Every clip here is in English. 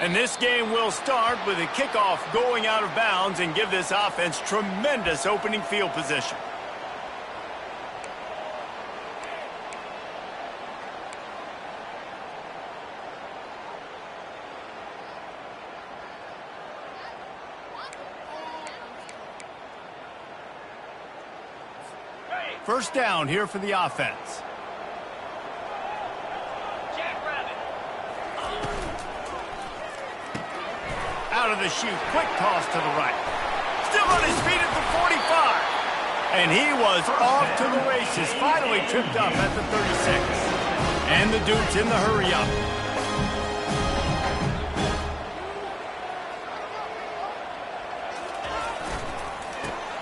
And this game will start with a kickoff going out of bounds and give this offense tremendous opening field position. First down here for the offense. Out of the chute, quick toss to the right. Still on his feet at the 45. And he was off to the races, finally tripped up at the 36. And the Duke's in the hurry up.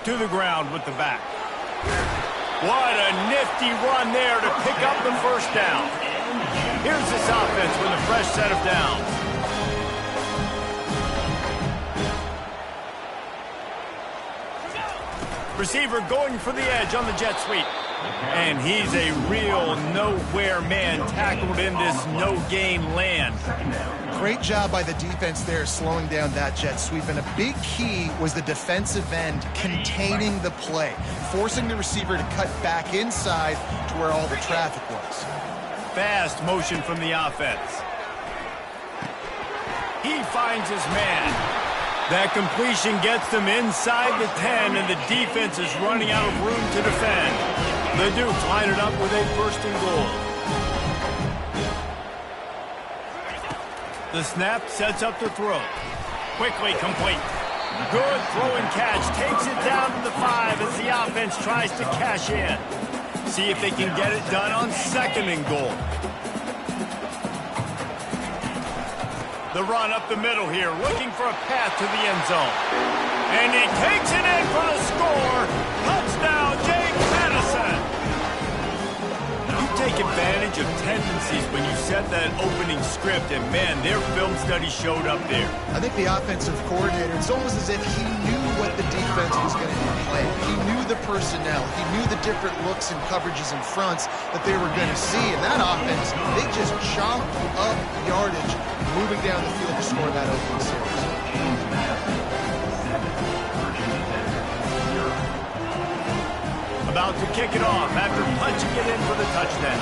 To the ground with the back. What a nifty run there to pick up the first down. Here's this offense with a fresh set of downs. Receiver going for the edge on the jet sweep. And he's a real nowhere man tackled in this no-gain land. Great job by the defense there slowing down that jet sweep. And a big key was the defensive end containing the play, forcing the receiver to cut back inside to where all the traffic was. Fast motion from the offense. He finds his man. That completion gets them inside the 10, and the defense is running out of room to defend. The Dukes line it up with a first and goal. The snap sets up the throw. Quickly complete. Good throw and catch. Takes it down to the 5 as the offense tries to cash in. See if they can get it done on second and goal. The run up the middle here, looking for a path to the end zone. And he takes it in for the score. Touchdown, Jake Madison. You take advantage of tendencies when you set that opening script, and man, their film study showed up there. I think the offensive coordinator, it's almost as if he knew what the defense was going to be playing. He knew the personnel. He knew the different looks and coverages and fronts that they were going to see. And that offense, they just chomped up yardage, moving down the field to score that opening series. About to kick it off after punching it in for the touchdown.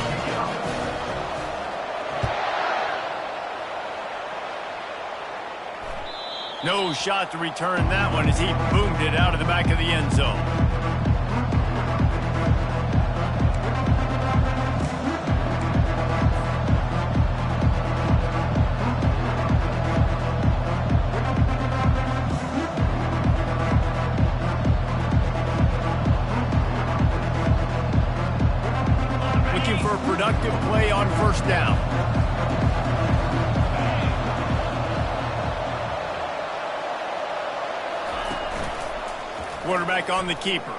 No shot to return that one as he boomed it out of the back of the end zone. For a productive play on first down. Quarterback on the keeper.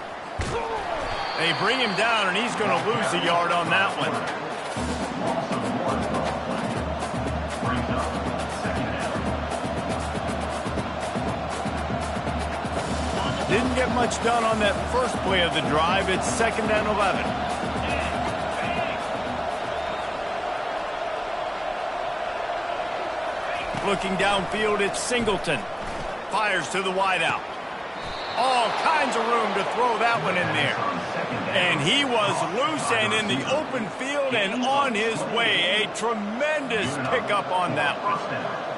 They bring him down, and he's going to lose a yard on that one. Didn't get much done on that first play of the drive. It's 2nd and 11. Looking downfield, it's Singleton. Fires to the wideout. All kinds of room to throw that one in there. And he was loose and in the open field and on his way. A tremendous pickup on that one.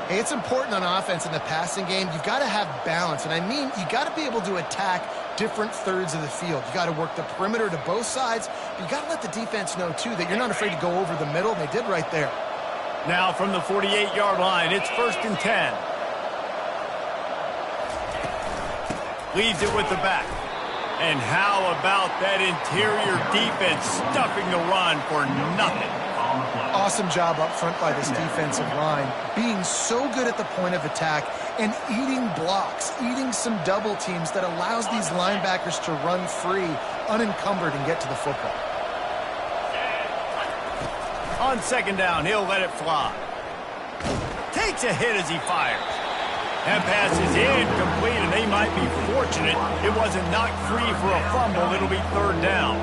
Hey, it's important on offense in the passing game. You've got to have balance. And I mean, you got to be able to attack different thirds of the field. You got to work the perimeter to both sides. But you got to let the defense know, too, that you're not afraid to go over the middle. And they did right there. Now from the 48-yard line, it's 1st and 10. Leaves it with the back. And how about that interior defense stuffing the run for nothing? Awesome job up front by this defensive line, being so good at the point of attack and eating blocks, eating some double teams that allows these linebackers to run free, unencumbered, and get to the football. On 2nd down, he'll let it fly. Takes a hit as he fires. That pass is incomplete, and they might be fortunate it wasn't knocked free for a fumble. It'll be 3rd down.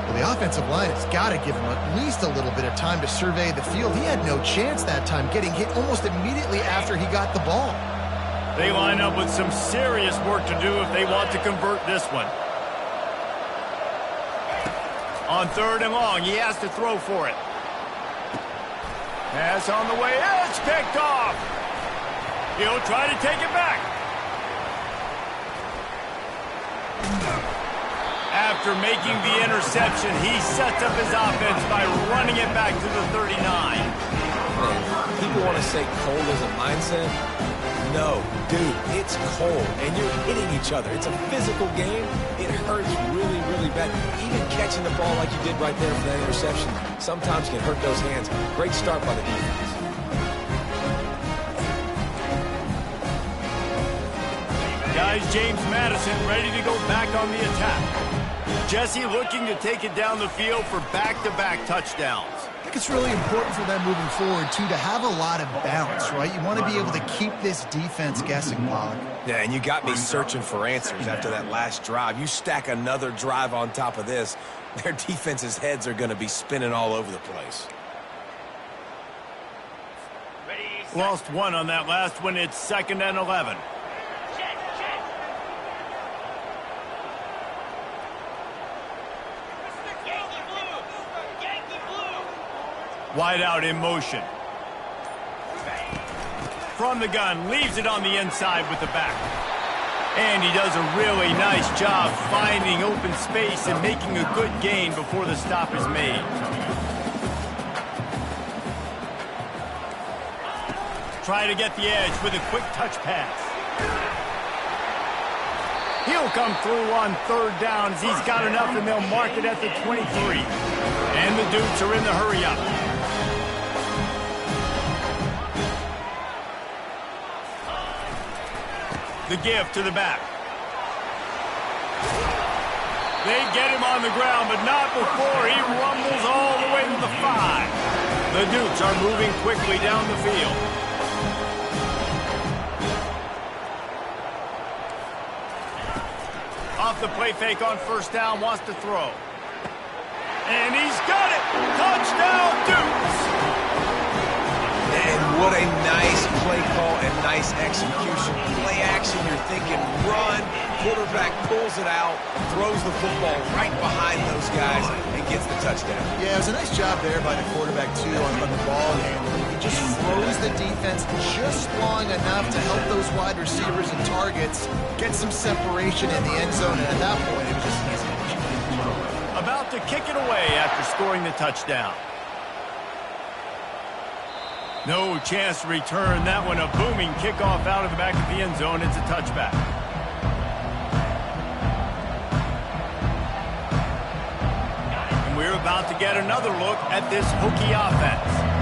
Well, the offensive line has got to give him at least a little bit of time to survey the field. He had no chance that time, getting hit almost immediately after he got the ball. They line up with some serious work to do if they want to convert this one. On 3rd and long, he has to throw for it. Pass on the way, it's picked off. He'll try to take it back. After making the interception, he sets up his offense by running it back to the 39. People want to say cold as a mindset. No, dude, it's cold, and you're hitting each other. It's a physical game. It hurts really, really bad. Even catching the ball like you did right there for that interception sometimes can hurt those hands. Great start by the defense. Guys, James Madison ready to go back on the attack. Jesse looking to take it down the field for back-to-back touchdowns. I think it's really important for them moving forward, too, to have a lot of balance, right? You want to be able to keep this defense guessing, Pollock. Yeah, and you got me searching for answers after that last drive. You stack another drive on top of this, their defense's heads are going to be spinning all over the place. Lost one on that last one. It's 2nd and 11. Wide out in motion. From the gun, leaves it on the inside with the back. And he does a really nice job finding open space and making a good gain before the stop is made. Try to get the edge with a quick touch pass. He'll come through on 3rd down as he's got enough, and they'll mark it at the 23. And the Dukes are in the hurry-up. The give to the back. They get him on the ground, but not before he rumbles all the way to the 5. The Dukes are moving quickly down the field. Off the play fake on 1st down, wants to throw. And he's got it! Touchdown, Dukes! And what a nice play call and nice execution. Play action, you're thinking run. Quarterback pulls it out, throws the football right behind those guys, and gets the touchdown. Yeah, it was a nice job there by the quarterback, too, on the ball handling. He just froze the defense just long enough to help those wide receivers and targets get some separation in the end zone, and at that point, it was just easy. About to kick it away after scoring the touchdown. No chance to return that one. A booming kickoff out of the back of the end zone. It's a touchback. And we're about to get another look at this Hokie offense.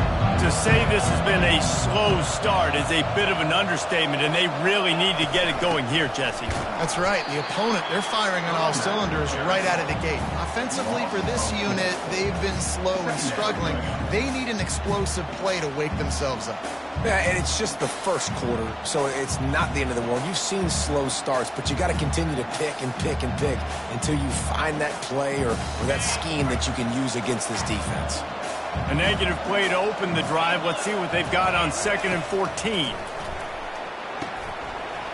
To say this has been a slow start is a bit of an understatement, and they really need to get it going here, Jesse. That's right. The opponent, they're firing on all cylinders right out of the gate. Offensively, for this unit, they've been slow and struggling. They need an explosive play to wake themselves up. Yeah, and it's just the first quarter, so it's not the end of the world. You've seen slow starts, but you got to continue to pick and pick and pick until you find that play or that scheme that you can use against this defense. A negative play to open the drive. Let's see what they've got on 2nd and 14.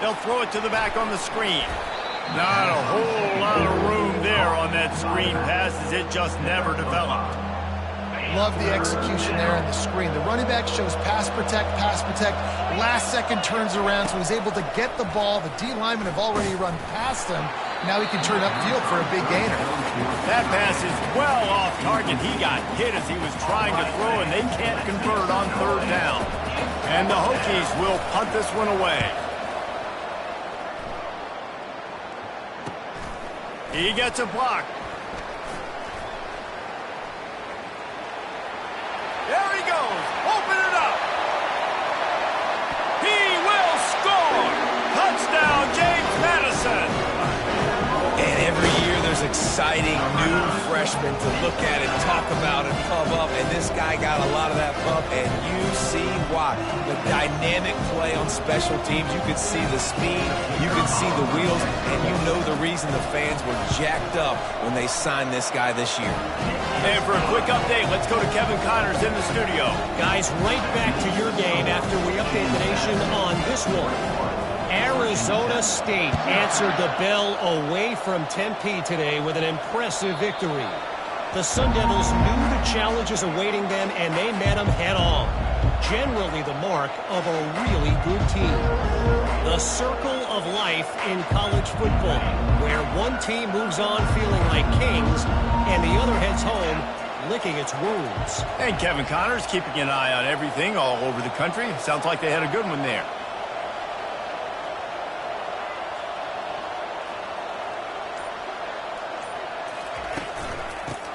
They'll throw it to the back on the screen. Not a whole lot of room there on that screen pass as it just never developed. Love the execution there on the screen. The running back shows pass protect, last second turns around, so he's able to get the ball. The D linemen have already run past him. Now he can turn upfield for a big gainer. That pass is well off target. He got hit as he was trying to throw, and they can't convert on 3rd down. And the Hokies will punt this one away. He gets a block. There he goes. Open it up. He will score. Touchdown, James Madison. And every year there's those exciting new freshmen to look at and talk about and pump up, and this guy got a lot of that pump, and you see why. The dynamic play on special teams, you could see the speed, you could see the wheels, and you know the reason the fans were jacked up when they signed this guy this year. And for a quick update, let's go to Kevin Connors in the studio. Guys, right back to your game after we update the nation on this one. Arizona State answered the bell away from Tempe today with an impressive victory. The Sun Devils knew the challenges awaiting them, and they met them head-on. Generally the mark of a really good team. The circle of life in college football, where one team moves on feeling like kings, and the other heads home licking its wounds. And Kevin Connors keeping an eye on everything all over the country. Sounds like they had a good one there.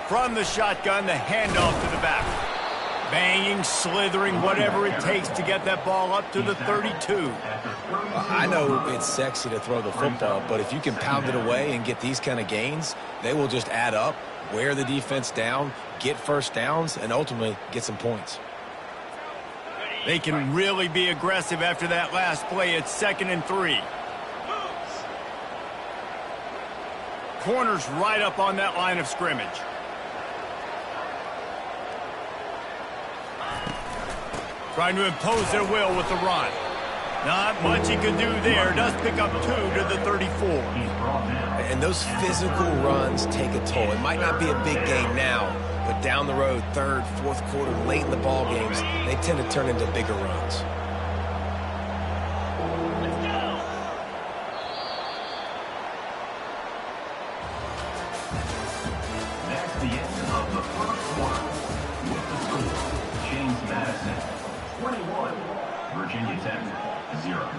From the shotgun, the handoff to the back. Banging, slithering, whatever it takes to get that ball up to the 32. I know it's sexy to throw the football, but if you can pound it away and get these kind of gains, they will just add up, wear the defense down, get first downs, and ultimately get some points. They can really be aggressive after that last play. It's 2nd and 3. Corners right up on that line of scrimmage. Trying to impose their will with the run. Not much he could do there. Does pick up 2 to the 34. And those physical runs take a toll. It might not be a big game now, but down the road, 3rd, 4th quarter, late in the ball games, they tend to turn into bigger runs. That's the end of the 1st quarter. With the score, James Madison 21, Virginia Tech 0.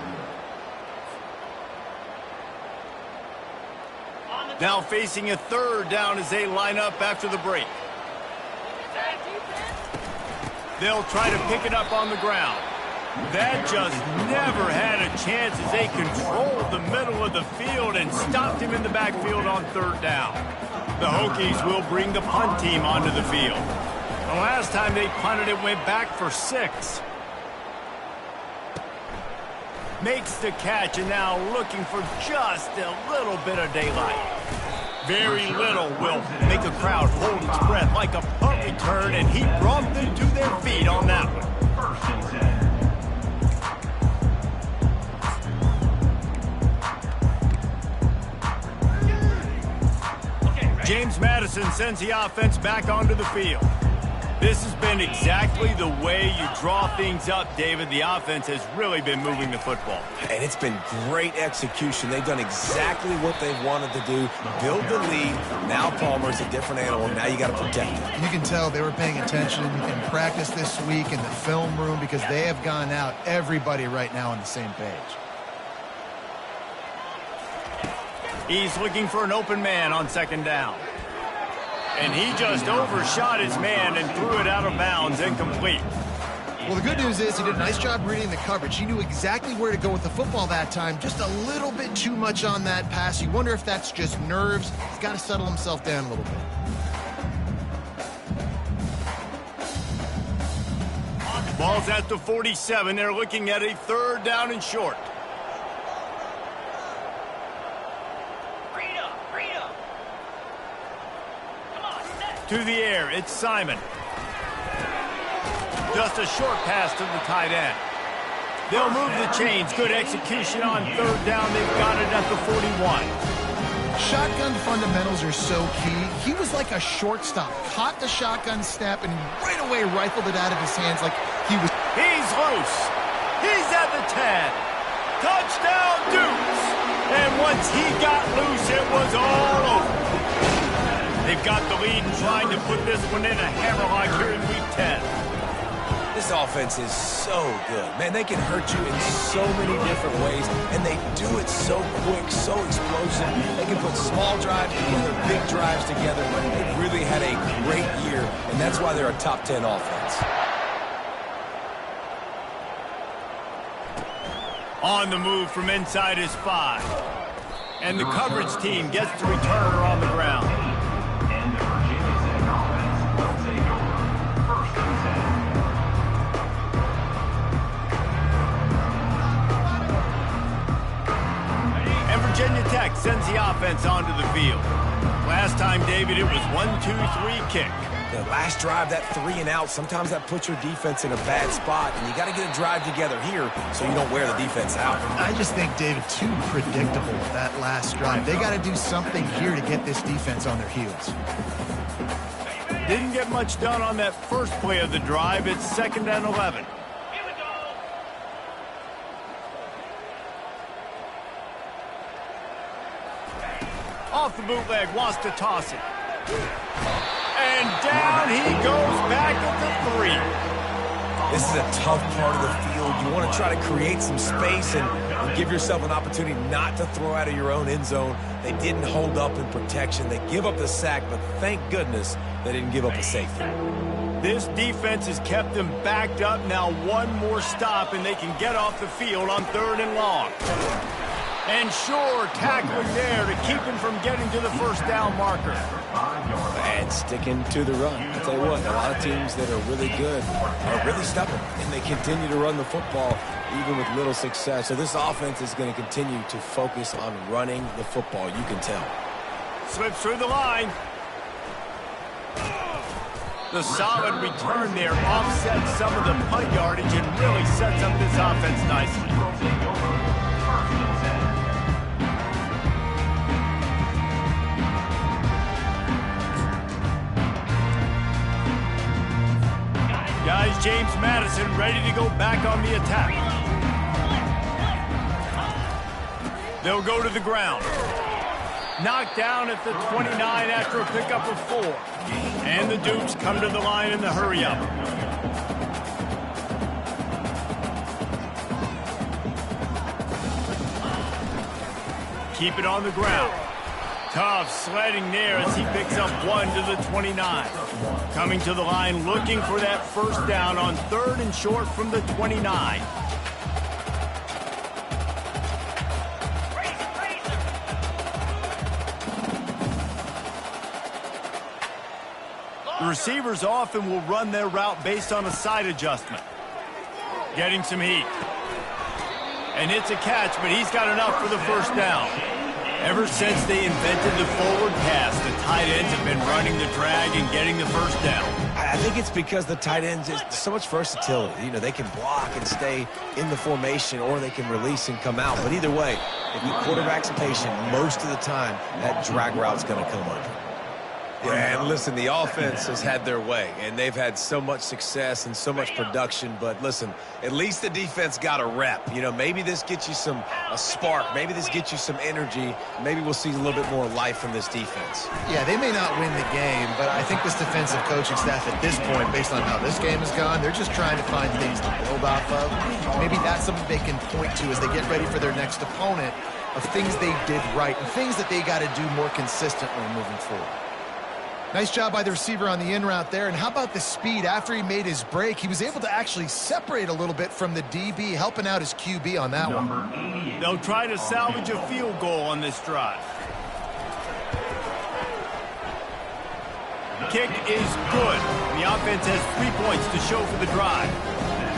Now facing a 3rd down as they line up after the break. They'll try to pick it up on the ground. That just never had a chance as they controlled the middle of the field and stopped him in the backfield on 3rd down. The Hokies will bring the punt team onto the field. The last time they punted, it went back for 6. Makes the catch, and now looking for just a little bit of daylight. Very little will make a crowd hold its breath like a punt return, and he brought them to their feet on that one. 1st and 10. James Madison sends the offense back onto the field. This has been exactly the way you draw things up, David. The offense has really been moving the football. And it's been great execution. They've done exactly what they've wanted to do. Build the lead. Now Palmer's a different animal. Now you got to protect it. You can tell they were paying attention in practice this week in the film room because they have gone out, everybody right now on the same page. He's looking for an open man on 2nd down. And he just overshot his man and threw it out of bounds, incomplete. Well, the good news is he did a nice job reading the coverage. He knew exactly where to go with the football that time. Just a little bit too much on that pass. You wonder if that's just nerves. He's got to settle himself down a little bit. Ball's at the 47. They're looking at a 3rd down and short. To the air, it's Simon. Just a short pass to the tight end. They'll move the chains. Good execution on 3rd down. They've got it at the 41. Shotgun fundamentals are so key. He was like a shortstop. Caught the shotgun snap and right away rifled it out of his hands like he was. He's loose. He's at the 10. Touchdown, Dukes. And once he got loose, it was all over. They've got the lead and trying to put this one in a hammerlock here in Week 10. This offense is so good. Man, they can hurt you in so many different ways, and they do it so quick, so explosive. They can put small drives together, big drives together. They've really had a great year, and that's why they're a top 10 offense. On the move from inside his 5. And the coverage team gets the returner on the ground. And the Virginia Tech offense will take over 1st and 10. And Virginia Tech sends the offense onto the field. Last time, David, it was 1-2-3 kick. The last drive, that 3 and out, sometimes that puts your defense in a bad spot, and you got to get a drive together here so you don't wear the defense out. I just think, David, too predictable with that last drive. They got to do something here to get this defense on their heels. Didn't get much done on that first play of the drive. It's 2nd and 11. Off the bootleg, wants to toss it. And down he goes back at the 3. This is a tough part of the field. You want to try to create some space and give yourself an opportunity not to throw out of your own end zone. They didn't hold up in protection. They give up the sack, but thank goodness they didn't give up a safety. This defense has kept them backed up. Now one more stop, and they can get off the field on 3rd and long. And sure, tackling there to keep him from getting to the 1st down marker. And sticking to the run. I'll tell you what, a lot of teams that are really good are really stubborn, and they continue to run the football even with little success. So this offense is going to continue to focus on running the football, you can tell. Slips through the line. The solid return there offsets some of the punt yardage and really sets up this offense nicely. Guys, James Madison ready to go back on the attack. They'll go to the ground. Knocked down at the 29 after a pickup of 4. And the Dukes come to the line in the hurry-up. Keep it on the ground. Tough sledding there as he picks up 1 to the 29. Coming to the line looking for that 1st down on 3rd and short from the 29. The receivers often will run their route based on a side adjustment. Getting some heat. And it's a catch, but he's got enough for the 1st down. Ever since they invented the forward pass, the tight ends have been running the drag and getting the 1st down. I think it's because the tight ends is so much versatility. You know, they can block and stay in the formation, or they can release and come out. But either way, if the quarterback's patient, most of the time, that drag route's going to come up. Yeah, and listen, the offense has had their way, and they've had so much success and so much production. But listen, at least the defense got a rep. You know, maybe this gets you a spark. Maybe this gets you some energy. Maybe we'll see a little bit more life from this defense. Yeah, they may not win the game, but I think this defensive coaching staff at this point, based on how this game has gone, they're just trying to find things to build off of. Maybe that's something they can point to as they get ready for their next opponent, of things they did right and things that they got to do more consistently moving forward. Nice job by the receiver on the in route there. And how about the speed? After he made his break, he was able to actually separate a little bit from the DB, helping out his QB on that one. They'll try to salvage a field goal on this drive. Kick is good. The offense has 3 points to show for the drive.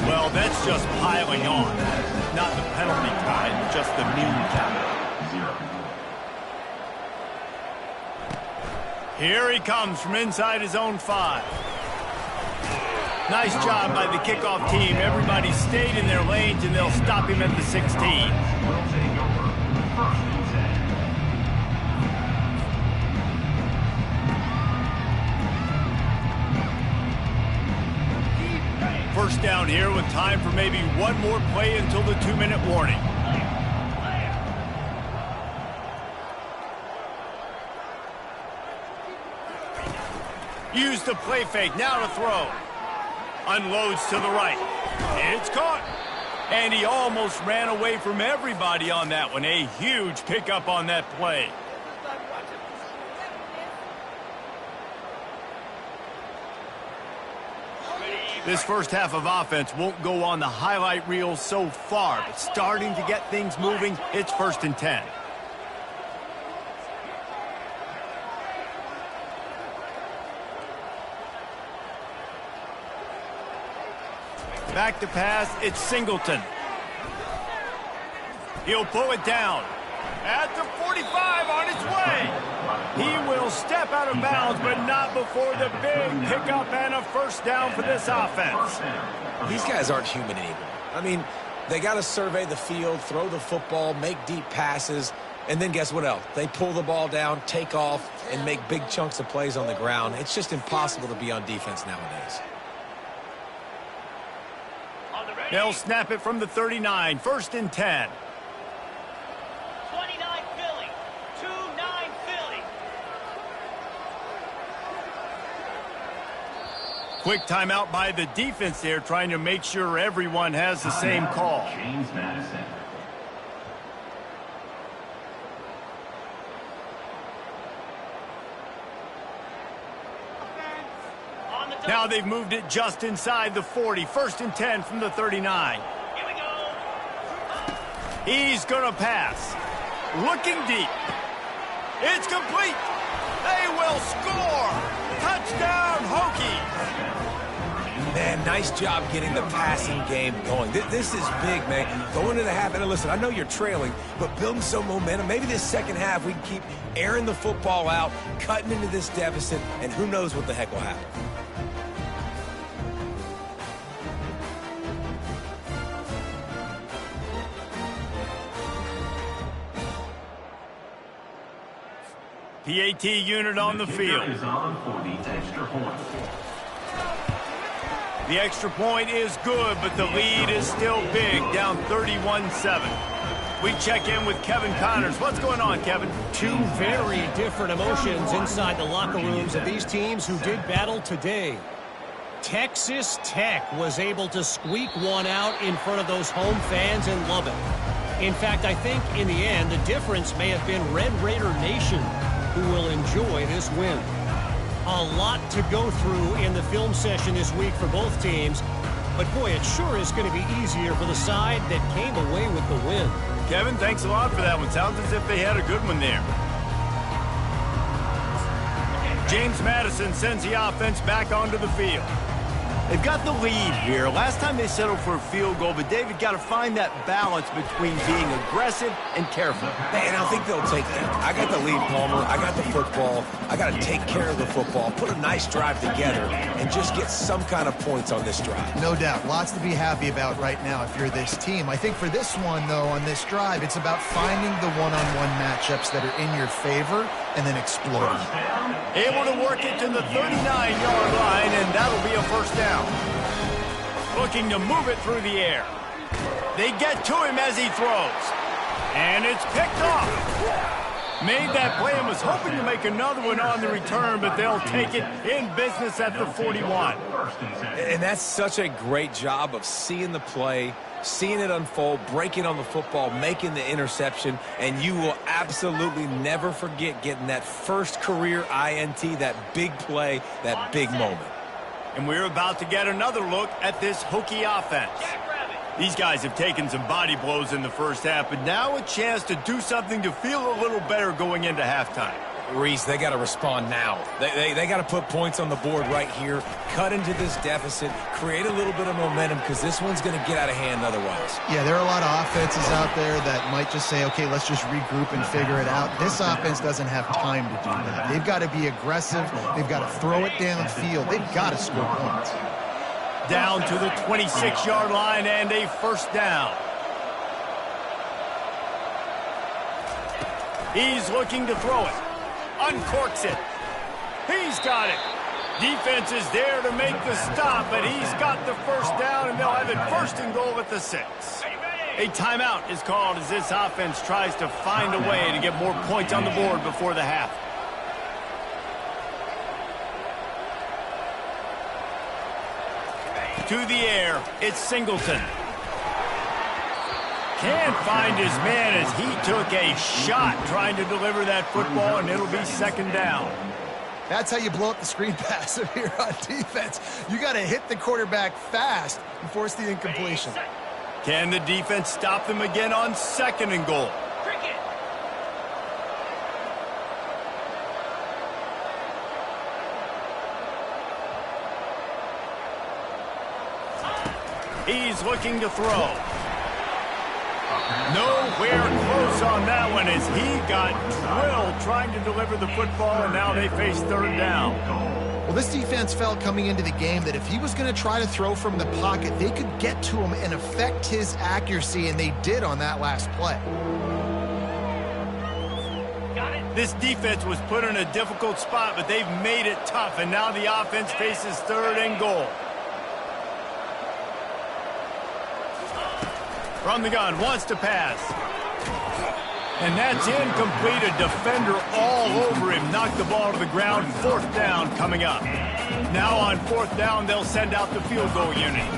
Well, that's just piling on. Not the penalty time, just the mean time. Here he comes from inside his own 5. Nice job by the kickoff team. Everybody stayed in their lanes, and they'll stop him at the 16. First down here with time for maybe one more play until the 2-minute warning. Use the play fake, now to throw. Unloads to the right. It's caught. And he almost ran away from everybody on that one. A huge pickup on that play. This first half of offense won't go on the highlight reel so far, but starting to get things moving, it's 1st and 10. Back to pass, it's Singleton. He'll pull it down. At the 45 on his way. He will step out of bounds, but not before the big pickup and a first down for this offense. These guys aren't human anymore. I mean, they got to survey the field, throw the football, make deep passes, and then guess what else? They pull the ball down, take off, and make big chunks of plays on the ground. It's just impossible to be on defense nowadays. They'll snap it from the 39, 1st and 10. 29 Philly, 2-9 Philly. Quick timeout by the defense there, trying to make sure everyone has the same call. James Madison. Now they've moved it just inside the 40. 1st and 10 from the 39. Here we go. He's going to pass. Looking deep. It's complete. They will score. Touchdown, Hokies. Man, nice job getting the passing game going. This is big, man. Going into the half, and listen, I know you're trailing, but building some momentum. Maybe this second half we can keep airing the football out, cutting into this deficit, and who knows what the heck will happen. PAT unit on the field. Is on for the extra point. The extra point is good, but the lead is still big, down 31-7. We check in with Kevin Connors. What's going on, Kevin? Two very different emotions inside the locker rooms of these teams who did battle today. Texas Tech was able to squeak one out in front of those home fans in Lubbock. In fact, I think in the end, the difference may have been Red Raider Nation, who will enjoy this win. A lot to go through in the film session this week for both teams, but boy, it sure is going to be easier for the side that came away with the win. Kevin, thanks a lot for that one. Sounds as if they had a good one there. James Madison sends the offense back onto the field. They've got the lead here. Last time they settled for a field goal, but David got to find that balance between being aggressive and careful. And I think they'll take that. I got the lead, Palmer. I got the football. I got to take care of the football, put a nice drive together, and just get some kind of points on this drive. No doubt. Lots to be happy about right now if you're this team. I think for this one, though, on this drive, it's about finding the one-on-one matchups that are in your favor and then exploding. Able to work it to the 39-yard line, and that'll be a first down. Looking to move it through the air. They get to him as he throws. And it's picked off. Made that play and was hoping to make another one on the return, but they'll take it in business at the 41. And that's such a great job of seeing the play, seeing it unfold, breaking on the football, making the interception, and you will absolutely never forget getting that first career INT, that big play, that big moment. And we're about to get another look at this Hokie offense. These guys have taken some body blows in the first half, but now a chance to do something to feel a little better going into halftime. Reese, they got to respond now. They got to put points on the board right here, cut into this deficit, create a little bit of momentum, because this one's going to get out of hand otherwise. Yeah, there are a lot of offenses out there that might just say, okay, let's just regroup and figure it out. This offense doesn't have time to do that. They've got to be aggressive. They've got to throw it downfield. They've got to score points. Down to the 26-yard line and a first down. He's looking to throw it. Uncorks it. He's got it. Defense is there to make the stop, but he's got the first down, and they'll have it 1st and goal at the 6. A timeout is called as this offense tries to find a way to get more points on the board before the half. To the air, it's Singleton. Can't find his man as he took a shot trying to deliver that football, and it'll be 2nd down. That's how you blow up the screen pass here on defense. You got to hit the quarterback fast and force the incompletion. Can the defense stop them again on 2nd and goal? He's looking to throw. Nowhere close on that one as he got drilled trying to deliver the football, and now they face third down. Well, this defense felt coming into the game that if he was going to try to throw from the pocket, they could get to him and affect his accuracy, and they did on that last play. This defense was put in a difficult spot, but they've made it tough, and now the offense faces third and goal. From the gun, wants to pass. And that's incomplete. A defender all over him. Knocked the ball to the ground. Fourth down coming up. Now on fourth down, they'll send out the field goal unit.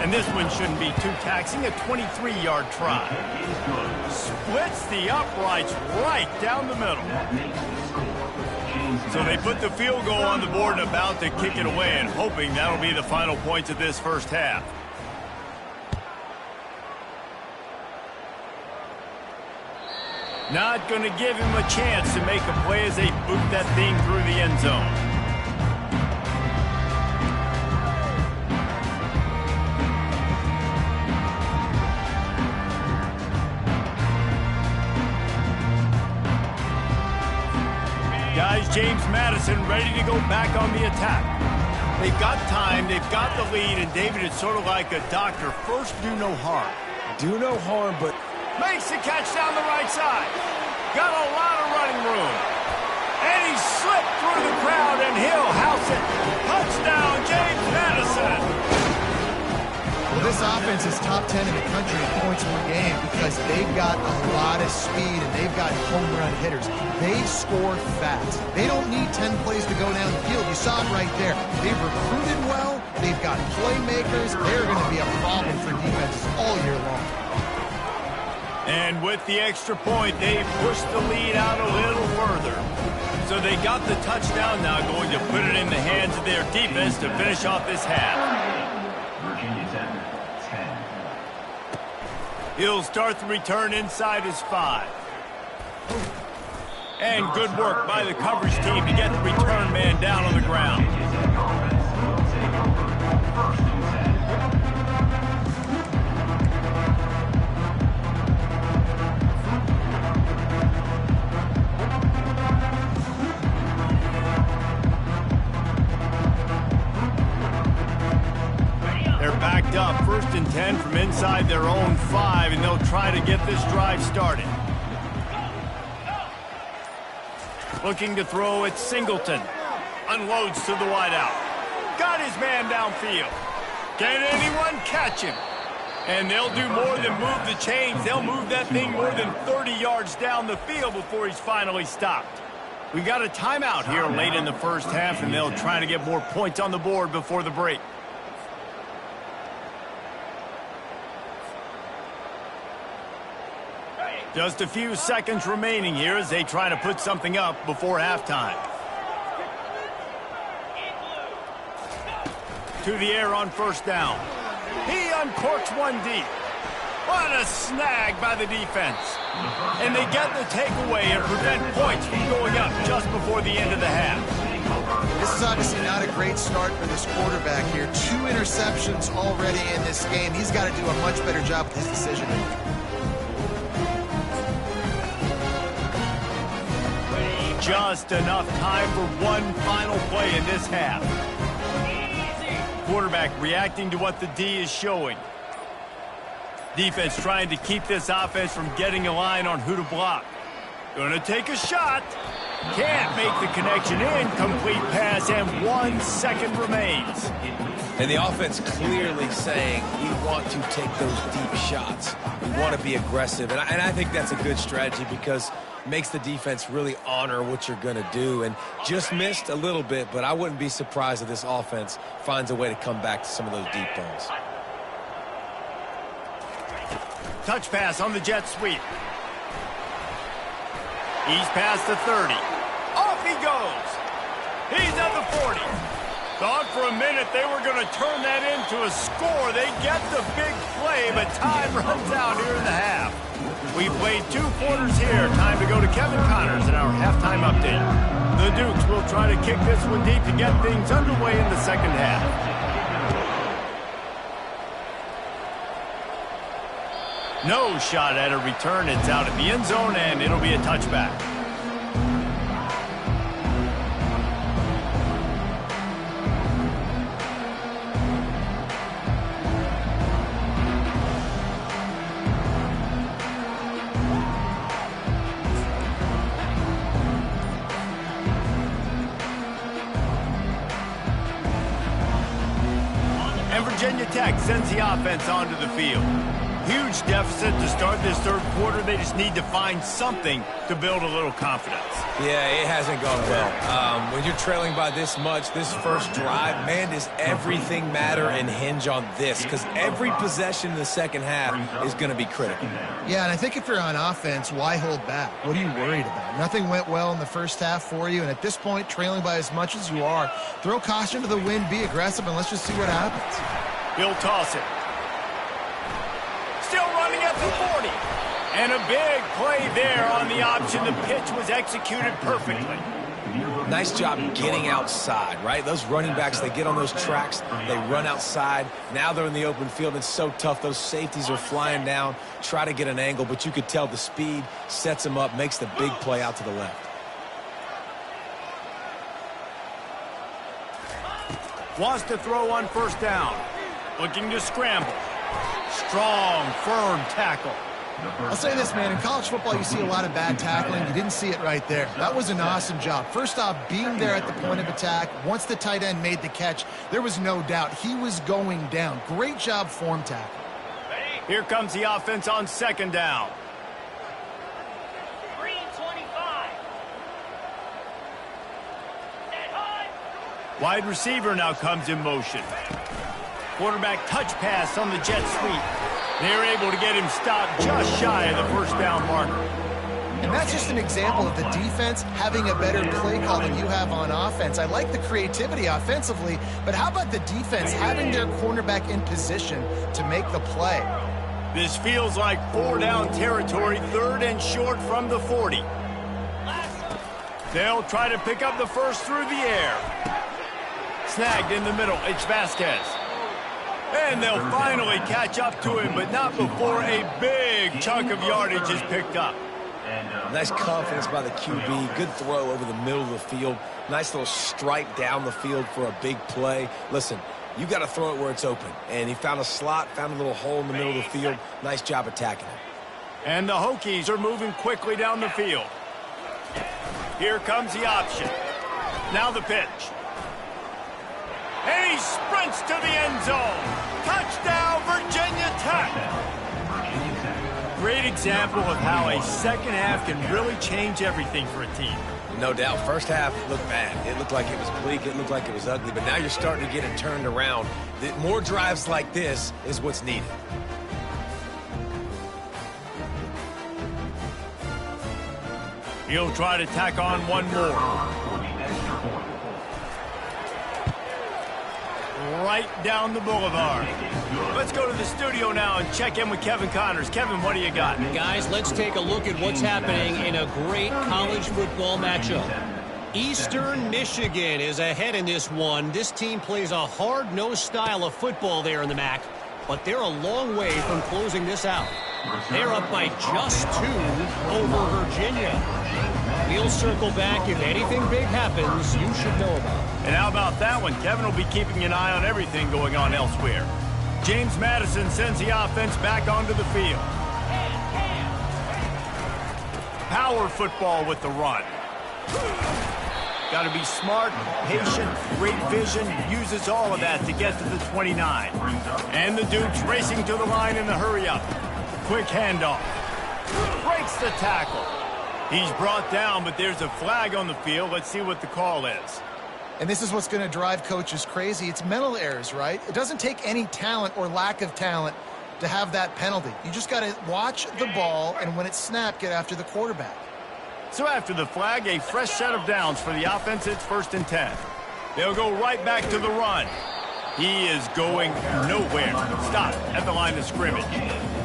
And this one shouldn't be too taxing. A 23-yard try. Splits the uprights right down the middle. So they put the field goal on the board and about to kick it away, and hoping that'll be the final points of this first half. Not going to give him a chance to make a play as they boot that thing through the end zone. Guys, James Madison ready to go back on the attack. They've got time, they've got the lead, and David, it's sort of like a doctor. First, do no harm. Do no harm, but makes the catch down the right side. Got a lot of running room. And he slipped through the crowd, and he'll house it. Touchdown, James Madison. Well, this offense is top 10 in the country in points per game because they've got a lot of speed and they've got home run hitters. They score fast. They don't need 10 plays to go down the field. You saw it right there. They've recruited well. They've got playmakers. They're going to be a problem for defenses all year long. And with the extra point, they pushed the lead out a little further. So they got the touchdown now, going to put it in the hands of their defense to finish off this half. Virginia Tech, 10. He'll start the return inside his 5. And good work by the coverage team to get the return man down on the ground. Backed up, 1st and 10 from inside their own 5, and they'll try to get this drive started. Looking to throw at Singleton. Unloads to the wideout. Got his man downfield. Can anyone catch him? And they'll do more than move the chains. They'll move that thing more than 30 yards down the field before he's finally stopped. We got a timeout here late in the first half, and they'll try to get more points on the board before the break. Just a few seconds remaining here as they try to put something up before halftime. To the air on first down. He uncorks one deep. What a snag by the defense. And they get the takeaway and prevent points from going up just before the end of the half. This is obviously not a great start for this quarterback here. 2 interceptions already in this game. He's got to do a much better job with his decision-making. Just enough time for one final play in this half. Quarterback reacting to what the D is showing. Defense trying to keep this offense from getting a line on who to block. Gonna take a shot. Can't make the connection. Incomplete pass, and 1 second remains. And the offense clearly saying we want to take those deep shots. We want to be aggressive. And I think that's a good strategy because it makes the defense really honor what you're going to do. And just missed a little bit, but I wouldn't be surprised if this offense finds a way to come back to some of those deep balls. Touch pass on the jet sweep. He's past the 30. Off he goes. He's at the 40. Thought for a minute they were going to turn that into a score. They get the big play, but time runs out here in the half. We played 2 quarters here. Time to go to Kevin Connors in our halftime update. The Dukes will try to kick this one deep to get things underway in the second half. No shot at a return. It's out at the end zone, and it'll be a touchback. And Virginia Tech sends the offense onto the field. Huge deficit to start this third quarter. They just need to find something to build a little confidence. Yeah, it hasn't gone well. When you're trailing by this much, this first drive, man, does everything matter and hinge on this? Because every possession in the second half is going to be critical. Yeah, and I think if you're on offense, why hold back? What are you worried about? Nothing went well in the first half for you, and at this point, trailing by as much as you are, throw caution to the wind, be aggressive, and let's just see what happens. He'll toss it. Still running at the 40. And a big play there on the option. The pitch was executed perfectly. Nice job getting outside, right? Those running backs, they get on those tracks, they run outside. Now they're in the open field. It's so tough. Those safeties are flying down, try to get an angle, but you could tell the speed sets them up, makes the big play out to the left. Wants to throw on first down. Looking to scramble. Strong, firm tackle. I'll say this, man. In college football, you see a lot of bad tackling. You didn't see it right there. That was an awesome job. First off, being there at the point of attack. Once the tight end made the catch, there was no doubt he was going down. Great job form tackle. Here comes the offense on second down. Green 25. Set high. Wide receiver now comes in motion. Quarterback touch pass on the jet sweep. They're able to get him stopped just shy of the first down marker. And that's just an example of the defense having a better play call than you have on offense. I like the creativity offensively, but how about the defense having their cornerback in position to make the play? This feels like 4-down territory, third and short from the 40. They'll try to pick up the first through the air. Snagged in the middle. It's Vasquez. And they'll finally catch up to him, but not before a big chunk of yardage is picked up. Nice confidence by the QB. Good throw over the middle of the field. Nice little stripe down the field for a big play. Listen, you got to throw it where it's open. And he found a slot, found a little hole in the middle of the field. Nice job attacking it. And the Hokies are moving quickly down the field. Here comes the option. Now the pitch. And he sprints to the end zone. Touchdown, Virginia Tech. Great example of how a second half can really change everything for a team. No doubt. First half looked bad. It looked like it was bleak. It looked like it was ugly. But now you're starting to get it turned around. More drives like this is what's needed. He'll try to tack on one more. Right down the boulevard. Let's go to the studio now and check in with Kevin Connors. Kevin, what do you got? Guys, let's take a look at what's happening in a great college football matchup. Eastern Michigan is ahead in this one. This team plays a hard-nosed style of football there in the MAC, but they're a long way from closing this out. They're up by just 2 over Virginia. We'll circle back. If anything big happens, you should know about it. And how about that one? Kevin will be keeping an eye on everything going on elsewhere. James Madison sends the offense back onto the field. Power football with the run. Got to be smart, patient, great vision, uses all of that to get to the 29. And the Dukes racing to the line in the hurry-up. Quick handoff. Breaks the tackle. He's brought down, but there's a flag on the field. Let's see what the call is. And this is what's going to drive coaches crazy. It's mental errors, right? It doesn't take any talent or lack of talent to have that penalty. You just got to watch the ball, and when it's snapped, get after the quarterback. So after the flag, a fresh set of downs for the offense. It's 1st and 10. They'll go right back to the run. He is going nowhere. Stop at the line of scrimmage.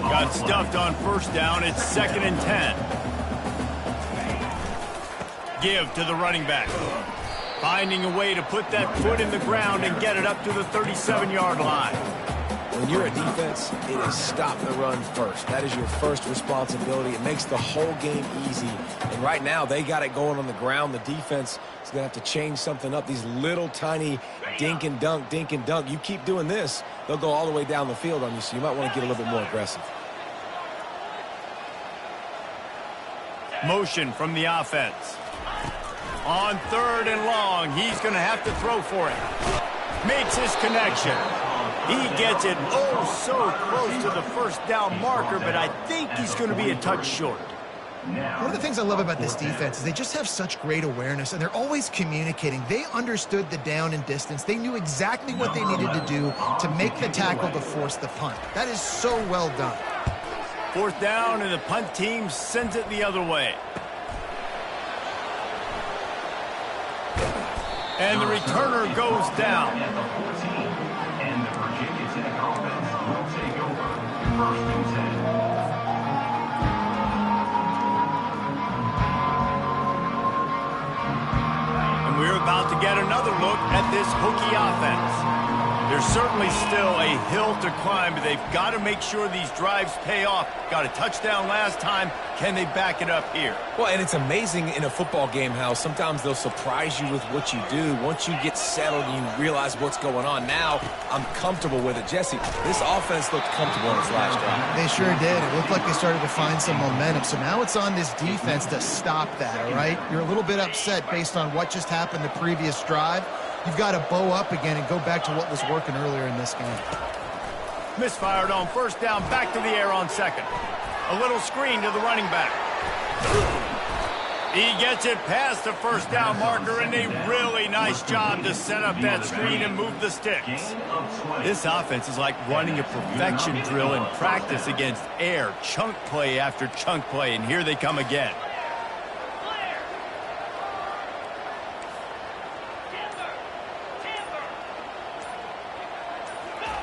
Got stuffed on first down. It's 2nd and 10. Give to the running back. Finding a way to put that foot in the ground and get it up to the 37-yard line. When you're a defense, it is stop the run first. That is your first responsibility. It makes the whole game easy. And right now, they got it going on the ground. The defense is going to have to change something up. These little tiny dink and dunk, dink and dunk. You keep doing this, they'll go all the way down the field on you, so you might want to get a little bit more aggressive. Motion from the offense. On 3rd and long, he's going to have to throw for it. Makes his connection. He gets it oh so close to the first down marker, but I think he's going to be a touch short. One of the things I love about this defense is they just have such great awareness, and they're always communicating. They understood the down and distance. They knew exactly what they needed to do to make the tackle to force the punt. That is so well done. 4th down, and the punt team sends it the other way. And the returner goes down. At the 14, and the Virginia Tech offense will take over. 1st and 10. And we're about to get another look at this Hokie offense. There's certainly still a hill to climb, but they've got to make sure these drives pay off. Got a touchdown last time. Can they back it up here? Well, and it's amazing in a football game how sometimes they'll surprise you with what you do. Once you get settled and you realize what's going on, now I'm comfortable with it. Jesse, this offense looked comfortable in its last drive. They sure did. It looked like they started to find some momentum. So now it's on this defense to stop that, all right? You're a little bit upset based on what just happened the previous drive. You've got to bow up again and go back to what was working earlier in this game. Misfired on 1st down, back to the air on 2nd. A little screen to the running back. He gets it past the 1st down marker, and a really nice job to set up that screen and move the sticks. This offense is like running a perfection drill in practice against air, chunk play after chunk play, and here they come again.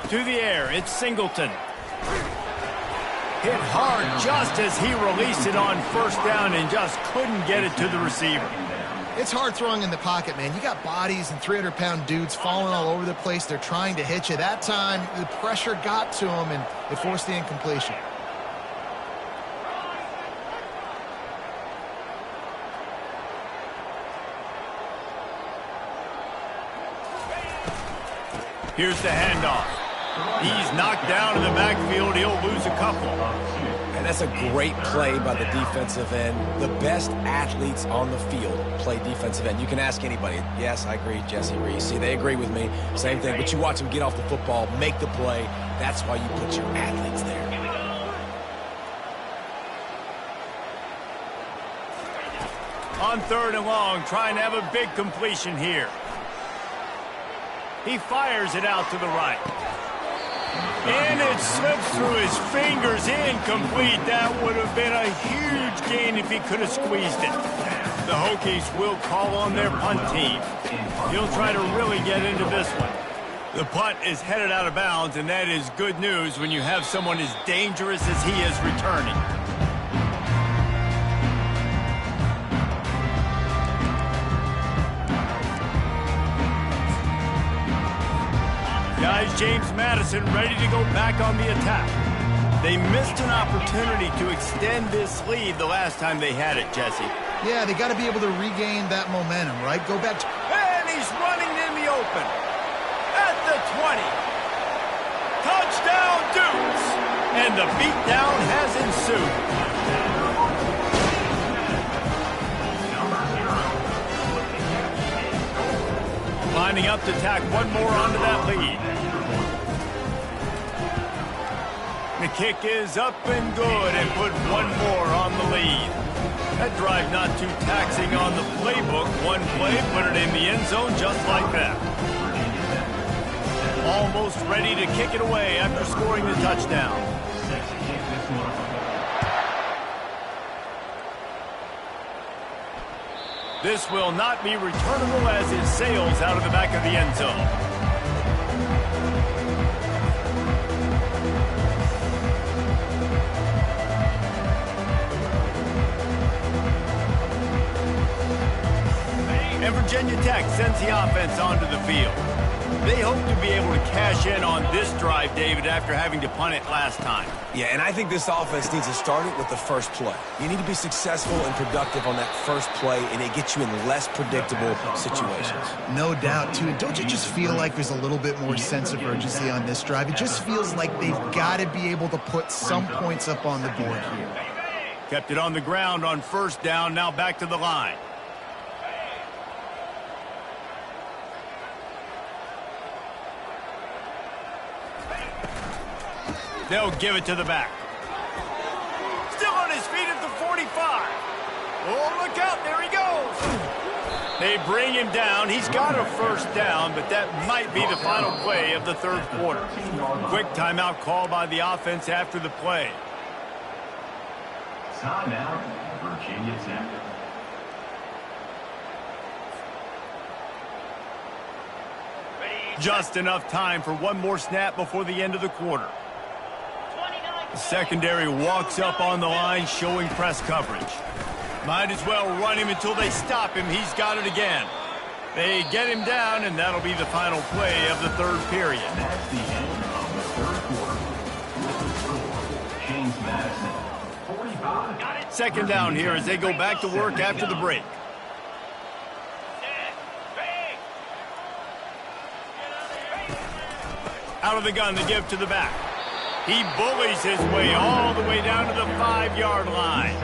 To the air, it's Singleton. Hit hard just as he released it on 1st down and just couldn't get it to the receiver. It's hard throwing in the pocket, man. You got bodies and 300-pound dudes falling all over the place. They're trying to hit you. That time, the pressure got to him, and it forced the incompletion. Here's the handoff. He's knocked down in the backfield. He'll lose a couple. And that's a great play by the defensive end. The best athletes on the field play defensive end. You can ask anybody. Yes, I agree, Jesse Reese. See, they agree with me. Same thing. But you watch them get off the football, make the play. That's why you put your athletes there. On 3rd and long, trying to have a big completion here. He fires it out to the right. And it slips through his fingers, incomplete. That would have been a huge gain if he could have squeezed it. The Hokies will call on their punt team. He'll try to really get into this one. The punt is headed out of bounds, and that is good news when you have someone as dangerous as he is returning. Guys, James Madison ready to go back on the attack. They missed an opportunity to extend this lead the last time they had it, Jesse. Yeah, they got to be able to regain that momentum, right? Go back to... And he's running in the open. At the 20. Touchdown, Dukes! And the beatdown has ensued. Lining up to tack one more onto that lead. The kick is up and good and put one more on the lead. That drive not too taxing on the playbook. One play, put it in the end zone just like that. Almost ready to kick it away after scoring the touchdown. This will not be returnable as it sails out of the back of the end zone. And Virginia Tech sends the offense onto the field. They hope to be able to cash in on this drive, David, after having to punt it last time. Yeah, and I think this offense needs to start it with the first play. You need to be successful and productive on that first play, and it gets you in less predictable situations. No doubt, too. Don't you just feel like there's a little bit more sense of urgency on this drive? It just feels like they've got to be able to put some points up on the board here. Kept it on the ground on first down, now back to the line. They'll give it to the back. Still on his feet at the 45. Oh, look out. There he goes. They bring him down. He's got a first down, but that might be the final play of the third quarter. Quick timeout call by the offense after the play. Timeout, Virginia Tech. Just enough time for one more snap before the end of the quarter. The secondary walks up on the line, showing press coverage. Might as well run him until they stop him. He's got it again. They get him down, and that'll be the final play of the third period. That's the end of the third quarter. With the score, James Madison, 45. Second down here as they go back to work after the break. Out of the gun, the give to the back. He bullies his way all the way down to the 5-yard line.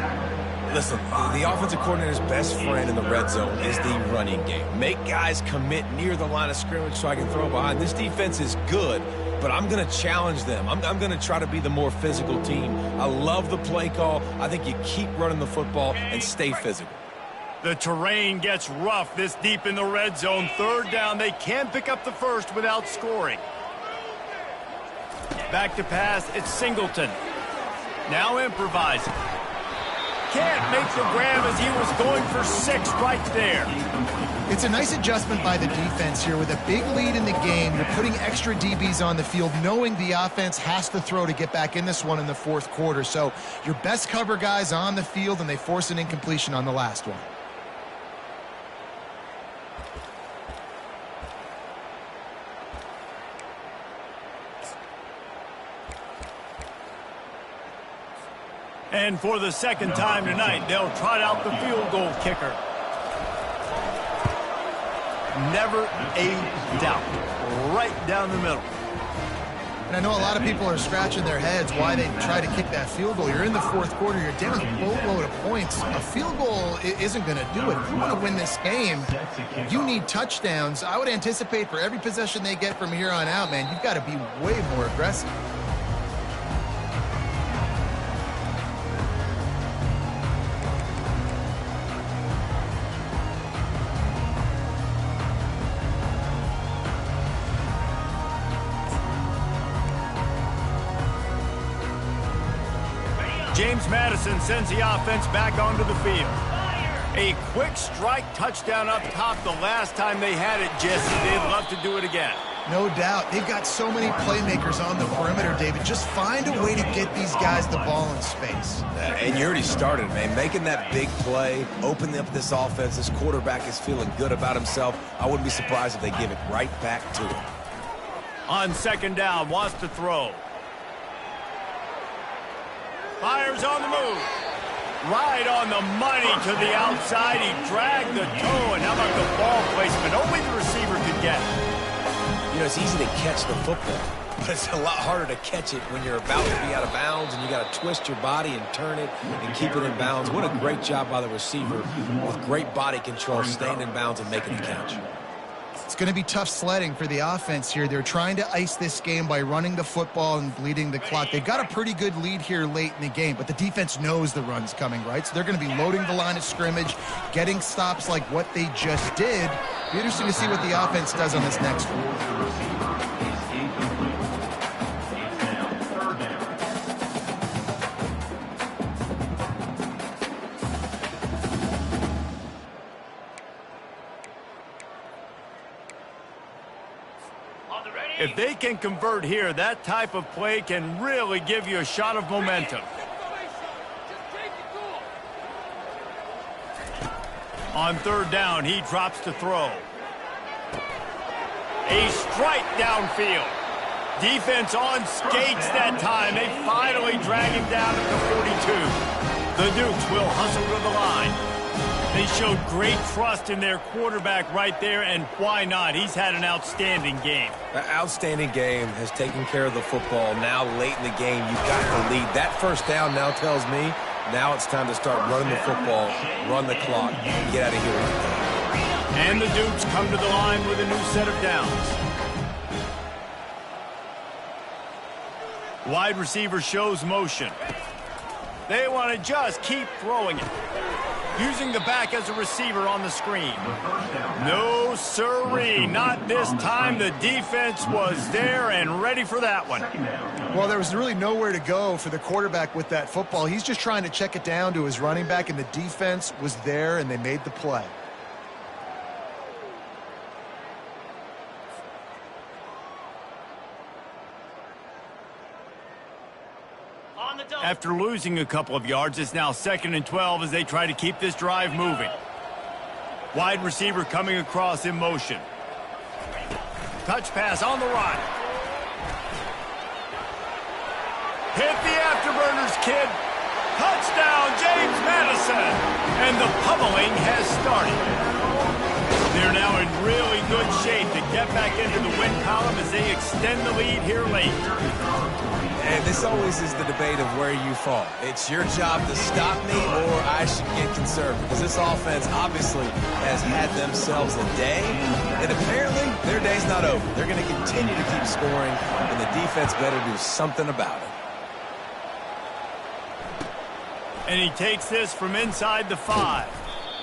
Listen, the offensive coordinator's best friend in the red zone is the running game. Make guys commit near the line of scrimmage so I can throw behind. This defense is good, but I'm going to challenge them. I'm going to try to be the more physical team. I love the play call. I think you keep running the football and stay physical. The terrain gets rough this deep in the red zone. Third down, they can't pick up the first without scoring. Back to pass, it's Singleton. Now improvising. Can't make the grab as he was going for 6 right there. It's a nice adjustment by the defense here. With a big lead in the game, you're putting extra DBs on the field, knowing the offense has to throw to get back in this one in the fourth quarter. So your best cover guys on the field, and they force an incompletion on the last one. And for the second time tonight, they'll trot out the field goal kicker. Never a doubt. Right down the middle. And I know a lot of people are scratching their heads why they try to kick that field goal. You're in the fourth quarter. You're down a boatload of points. A field goal isn't going to do it. If you want to win this game, you need touchdowns. I would anticipate for every possession they get from here on out, man, you've got to be way more aggressive. James Madison sends the offense back onto the field. A quick strike touchdown up top the last time they had it, Jesse. They'd love to do it again. No doubt. They've got so many playmakers on the perimeter, David. Just find a way to get these guys the ball in space. And you already started, man. Making that big play, opening up this offense. This quarterback is feeling good about himself. I wouldn't be surprised if they give it right back to him. On second down, wants to throw. Fires on the move. Right on the money to the outside. He dragged the toe, and how about the ball placement? Only the receiver could get it. You know, it's easy to catch the football, but it's a lot harder to catch it when you're about to be out of bounds and you got to twist your body and turn it and keep it in bounds. What a great job by the receiver with great body control, staying in bounds and making the catch. It's going to be tough sledding for the offense here. They're trying to ice this game by running the football and bleeding the clock. They've got a pretty good lead here late in the game, but the defense knows the run's coming, right? So they're going to be loading the line of scrimmage, getting stops like what they just did. Be interesting to see what the offense does on this next one. If they can convert here, that type of play can really give you a shot of momentum. On third down, he drops to throw. A strike downfield. Defense on skates that time. They finally drag him down at the 42. The Dukes will hustle to the line. They showed great trust in their quarterback right there, and why not? He's had an outstanding game. An outstanding game, has taken care of the football. Now, late in the game, you've got the lead. That first down now tells me now it's time to start running the football, run the clock, and get out of here. And the Dukes come to the line with a new set of downs. Wide receiver shows motion. They want to just keep throwing it. Using the back as a receiver on the screen. No sirree, not this time. The defense was there and ready for that one. Well, there was really nowhere to go for the quarterback with that football. He's just trying to check it down to his running back, and the defense was there, and they made the play. After losing a couple of yards, it's now 2nd and 12 as they try to keep this drive moving. Wide receiver coming across in motion. Touch pass on the run. Hit the afterburners, kid. Touchdown, James Madison. And the pummeling has started. They're now in really good shape to get back into the win column as they extend the lead here late. And this always is the debate of where you fall. It's your job to stop me, or I should get concerned, because this offense obviously has had themselves a day, and apparently their day's not over. They're going to continue to keep scoring, and the defense better do something about it. And he takes this from inside the 5.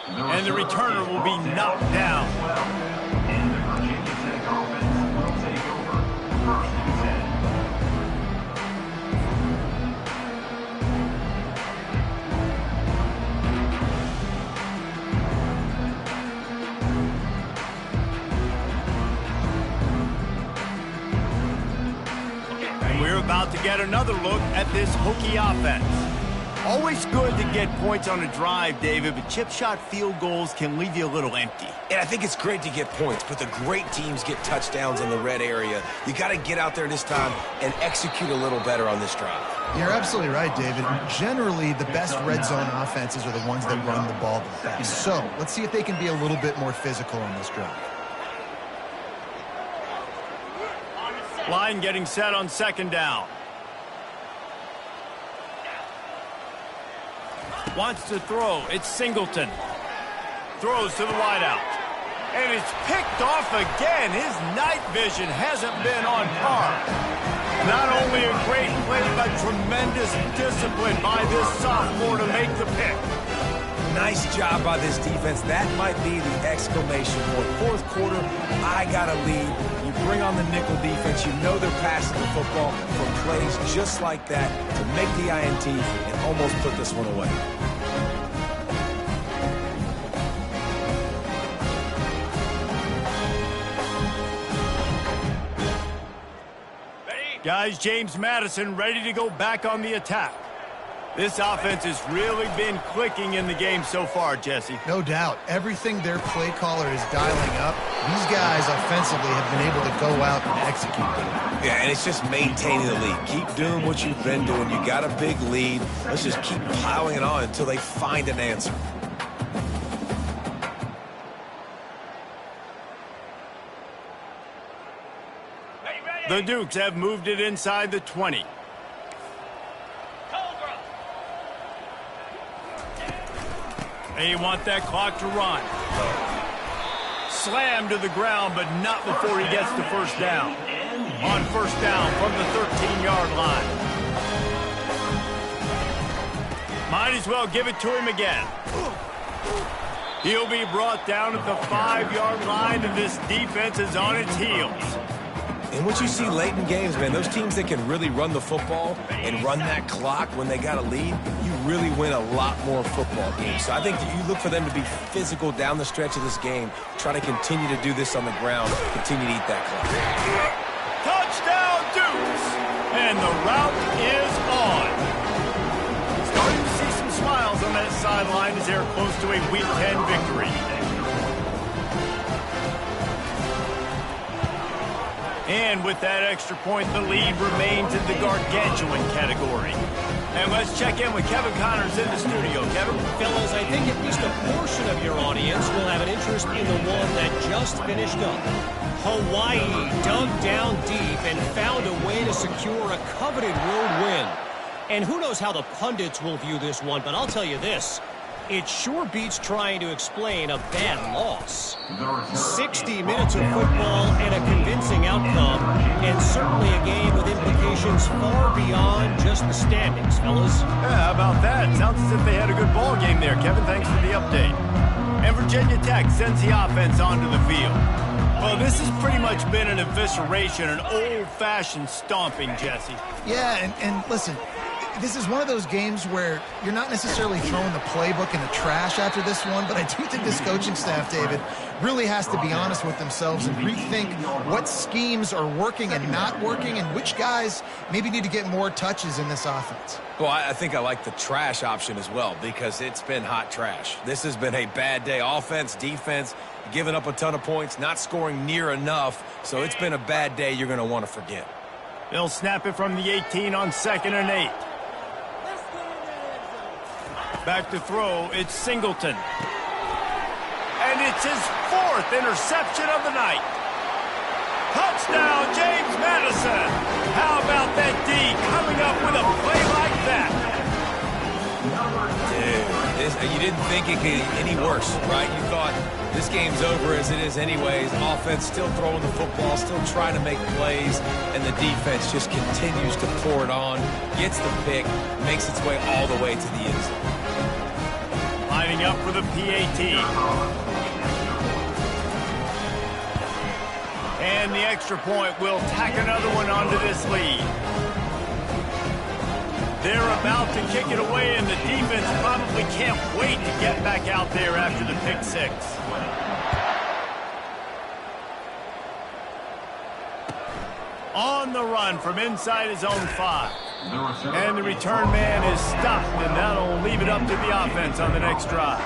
And the returner will be knocked down. And the Virginia Tech offense will take over 1st and 10. And we're about to get another look at this Hokie offense. Always good to get points on a drive, David, but chip shot field goals can leave you a little empty. And I think it's great to get points, but the great teams get touchdowns in the red area. You got to get out there this time and execute a little better on this drive. You're absolutely right, David. Generally, the best red zone offenses are the ones that run the ball the best. So let's see if they can be a little bit more physical on this drive. Line getting set on 2nd down. Wants to throw. It's Singleton. Throws to the wideout. And it's picked off again. His night vision hasn't been on par. Not only a great play, but tremendous discipline by this sophomore to make the pick. Nice job by this defense. That might be the exclamation point. 4th quarter, I got a lead. You bring on the nickel defense. You know they're passing the football for plays just like that to make the INT and almost put this one away. Guys, James Madison ready to go back on the attack. This offense has really been clicking in the game so far, Jesse. No doubt. Everything their play caller is dialing up, these guys offensively have been able to go out and execute them. Yeah, and it's just maintaining the lead. Keep doing what you've been doing. You got a big lead. Let's just keep plowing it on until they find an answer. The Dukes have moved it inside the 20. They want that clock to run. Slammed to the ground, but not before he gets the first down. On 1st down from the 13-yard line. Might as well give it to him again. He'll be brought down at the 5-yard line, and this defense is on its heels. And what you see late in games, man, those teams that can really run the football and run that clock when they got a lead, you really win a lot more football games. So I think that you look for them to be physical down the stretch of this game, try to continue to do this on the ground, continue to eat that clock. Touchdown, Dukes! And the route is on. Starting to see some smiles on that sideline as they're close to a Week 10 victory. And with that extra point, the lead remains in the gargantuan category. And let's check in with Kevin Connors in the studio. Kevin? Fellas, I think at least a portion of your audience will have an interest in the one that just finished up. Hawaii dug down deep and found a way to secure a coveted road win. And who knows how the pundits will view this one, but I'll tell you this. It sure beats trying to explain a bad loss. 60 minutes of football and a convincing outcome, and certainly a game with implications far beyond just the standings, fellas. Yeah, how about that? Sounds as if they had a good ball game there, Kevin. Thanks for the update. And Virginia Tech sends the offense onto the field. Well, this has pretty much been an evisceration, an old-fashioned stomping, Jesse. Yeah, and listen, this is one of those games where you're not necessarily throwing the playbook in the trash after this one, but I do think this coaching staff, David, really has to be honest with themselves and rethink what schemes are working and not working and which guys maybe need to get more touches in this offense. Well, I think I like the trash option as well because it's been hot trash. This has been a bad day. Offense, defense, giving up a ton of points, not scoring near enough. So it's been a bad day you're going to want to forget. They'll snap it from the 18 on 2nd and 8. Back to throw, it's Singleton. And it's his 4th interception of the night. Touchdown, James Madison. How about that D coming up with a play like that? Dude, you didn't think it could get any worse, right? You thought this game's over as it is anyways. Offense still throwing the football, still trying to make plays, and the defense just continues to pour it on, gets the pick, makes its way all the way to the end zone. Lining up for the PAT. And the extra point will tack another one onto this lead. They're about to kick it away, and the defense probably can't wait to get back out there after the pick six. On the run from inside his own 5. And the return man is stopped, and that'll leave it up to the offense on the next drive.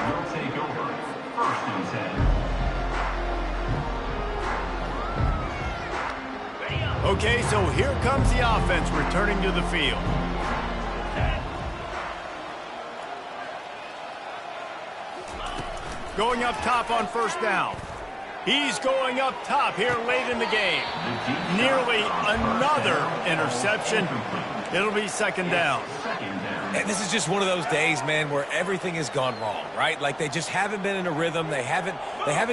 Okay, so here comes the offense returning to the field. Going up top on 1st down. He's going up top here late in the game. Nearly another interception. It'll be 2nd down. And this is just one of those days, man, where everything has gone wrong, right? Like they just haven't been in a rhythm. They haven't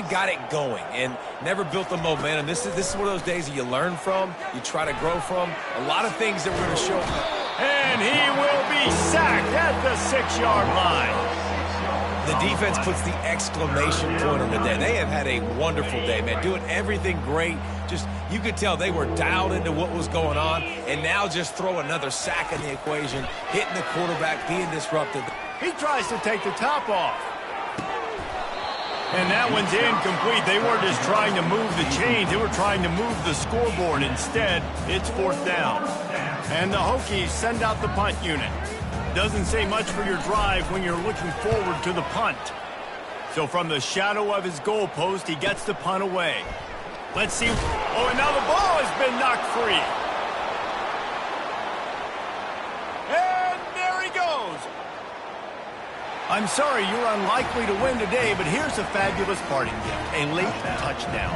got it going and never built the momentum. This is one of those days that you learn from, you try to grow from. A lot of things that we're going to show. And he will be sacked at the 6-yard line. The defense puts the exclamation point on the day. They have had a wonderful day, man, doing everything great. Just, you could tell they were dialed into what was going on, and now just throw another sack in the equation, hitting the quarterback, being disrupted. He tries to take the top off. And that one's incomplete. They weren't just trying to move the chains. They were trying to move the scoreboard. Instead, it's 4th down. And the Hokies send out the punt unit. Doesn't say much for your drive when you're looking forward to the punt. So from the shadow of his goalpost, he gets the punt away. Let's see. Oh, and now the ball has been knocked free. And there he goes. I'm sorry, you're unlikely to win today, but here's a fabulous parting gift, a late touchdown.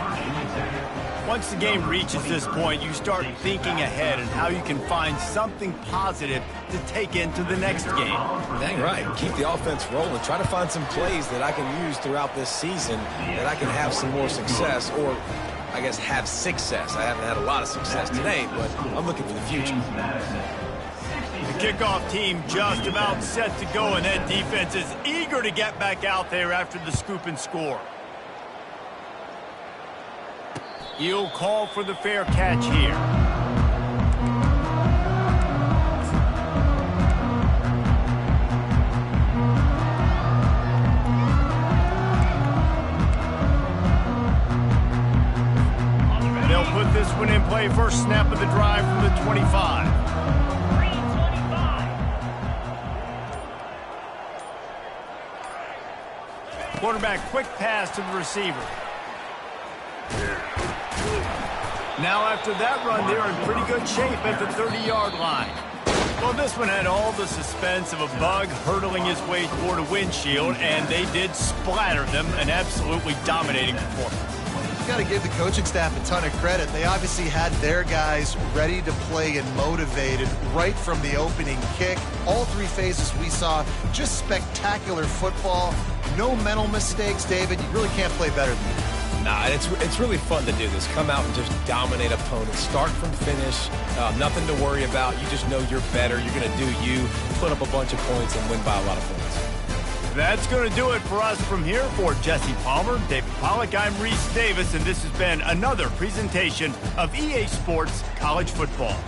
Once the game reaches this point, you start thinking ahead and how you can find something positive to take into the next game. Dang right. Keep the offense rolling. Try to find some plays that I can use throughout this season that I can have some more success, or I guess have success. I haven't had a lot of success today, but I'm looking for the future. The kickoff team just about set to go, and that defense is eager to get back out there after the scoop and score. He'll call for the fair catch here. They'll put this one in play. First snap of the drive from the 25. Quarterback quick pass to the receiver. Now after that run, they're in pretty good shape at the 30-yard line. Well, this one had all the suspense of a bug hurtling his way toward a windshield, and they did splatter them, an absolutely dominating performance. You got to give the coaching staff a ton of credit. They obviously had their guys ready to play and motivated right from the opening kick. All three phases we saw, just spectacular football. No mental mistakes, David. You really can't play better than that. Nah, it's really fun to do this. Come out and just dominate opponents. Start from finish. Nothing to worry about. You just know you're better. You're going to do you, put up a bunch of points, and win by a lot of points. That's going to do it for us from here. For Jesse Palmer, David Pollack, I'm Reese Davis, and this has been another presentation of EA Sports College Football.